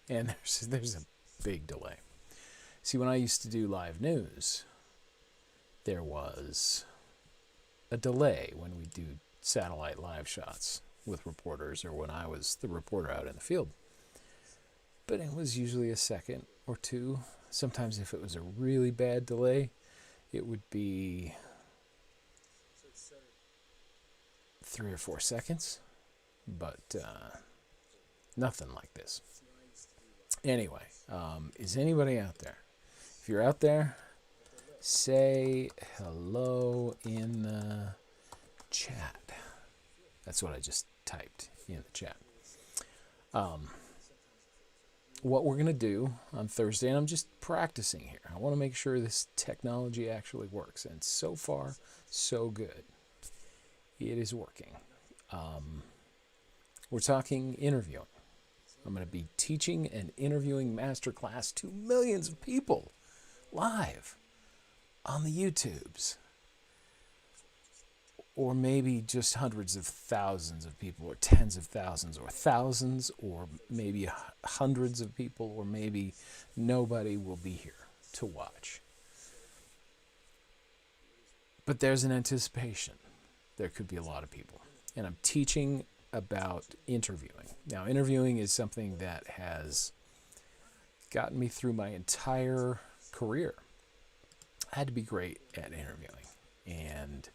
And there's a big delay. See, when I used to do live news, there was a delay when we do satellite live shots with reporters, or when I was the reporter out in the field. But it was usually a second or two. Sometimes if it was a really bad delay, it would be 3 or 4 seconds. But nothing like this. Anyway, is anybody out there? If you're out there, say hello in the chat. That's what I just typed in the chat. What we're going to do on Thursday, and I'm just practicing here. I want to make sure this technology actually works. And so far, so good. It is working. We're talking interviewing. I'm going to be teaching an interviewing masterclass to millions of people live on the YouTubes. Or maybe just hundreds of thousands of people, or tens of thousands, or thousands, or maybe hundreds of people, or maybe nobody will be here to watch. But there's an anticipation. There could be a lot of people. And I'm teaching about interviewing. Now, interviewing is something that has gotten me through my entire career. I had to be great at interviewing. And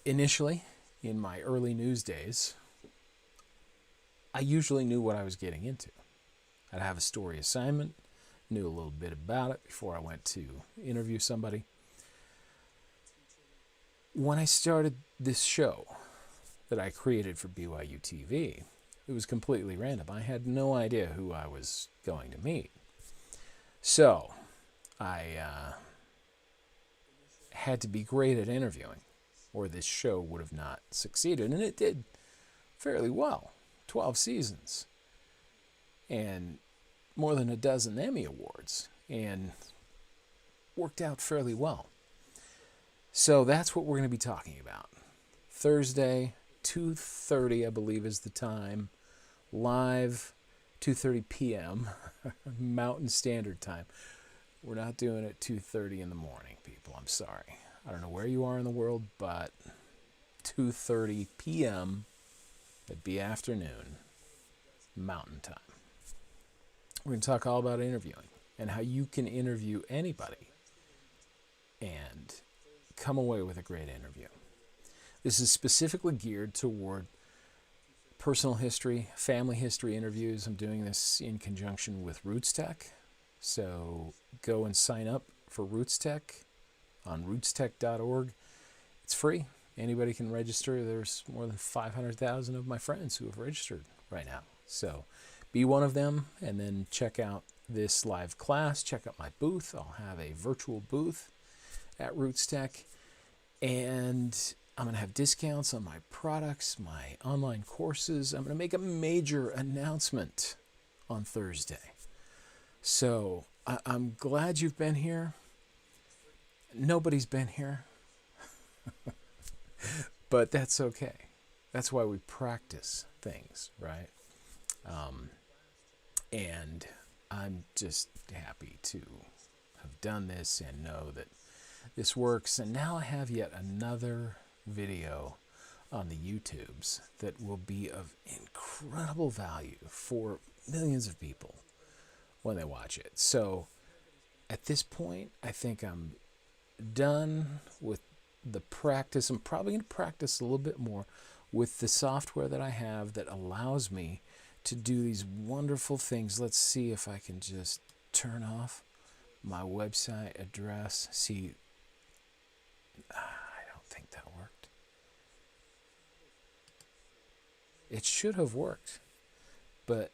initially, in my early news days, I usually knew what I was getting into. I'd have a story assignment, knew a little bit about it before I went to interview somebody. When I started this show that I created for BYU TV, it was completely random. I had no idea who I was going to meet. So, I had to be great at interviewing, or this show would have not succeeded. And it did fairly well. 12 seasons. And more than a dozen Emmy Awards. And worked out fairly well. So that's what we're going to be talking about. Thursday, 2:30, I believe is the time. Live, 2:30 p.m. Mountain Standard Time. We're not doing it 2:30 in the morning, people. I'm sorry. I don't know where you are in the world, but 2:30 p.m., that'd be afternoon, Mountain Time. We're going to talk all about interviewing and how you can interview anybody and come away with a great interview. This is specifically geared toward personal history, family history interviews. I'm doing this in conjunction with Roots Tech. So go and sign up for Roots Tech on rootstech.org. It's free. Anybody can register. There's more than 500,000 of my friends who have registered right now. So be one of them, and then check out this live class. Check out my booth. I'll have a virtual booth at Roots Tech, and I'm going to have discounts on my products, my online courses. I'm going to make a major announcement on Thursday. So I'm glad you've been here. Nobody's been here. But that's okay. That's why we practice things, right? And I'm just happy to have done this and know that this works. And now I have yet another video on the YouTubes that will be of incredible value for millions of people when they watch it. So at this point, I think I'm done with the practice. I'm probably going to practice a little bit more with the software that I have that allows me to do these wonderful things. Let's see if I can just turn off my website address. See, I don't think that worked. It should have worked, but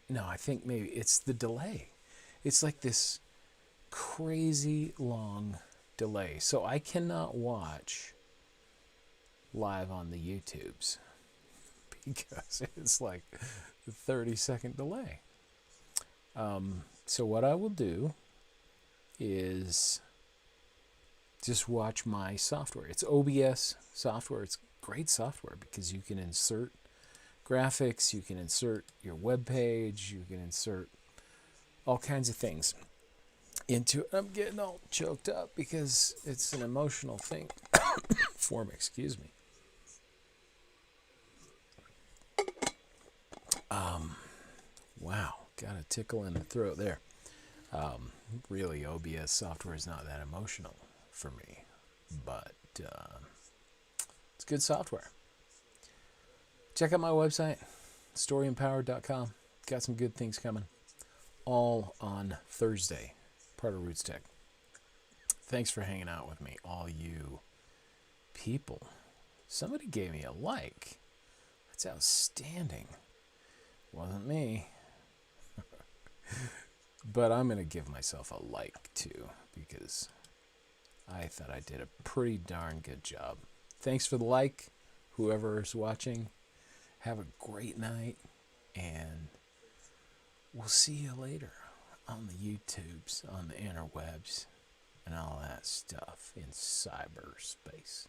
no, I think maybe it's the delay. It's like this crazy long delay. So I cannot watch live on the YouTubes because it's like a 30-second delay. So what I will do is just watch my software. It's OBS software. It's great software because you can insert graphics, you can insert your web page, you can insert all kinds of things into it. I'm getting all choked up because it's an emotional thing for me, excuse me. Wow, got a tickle in the throat there. Really, OBS software is not that emotional for me, but it's good software. Check out my website, storyempowered.com. Got some good things coming. All on Thursday, part of Roots Tech. Thanks for hanging out with me, all you people. Somebody gave me a like. That's outstanding. Wasn't me. But I'm going to give myself a like, too, because I thought I did a pretty darn good job. Thanks for the like, whoever is watching. Have a great night, and we'll see you later on the YouTubes, on the interwebs, and all that stuff in cyberspace.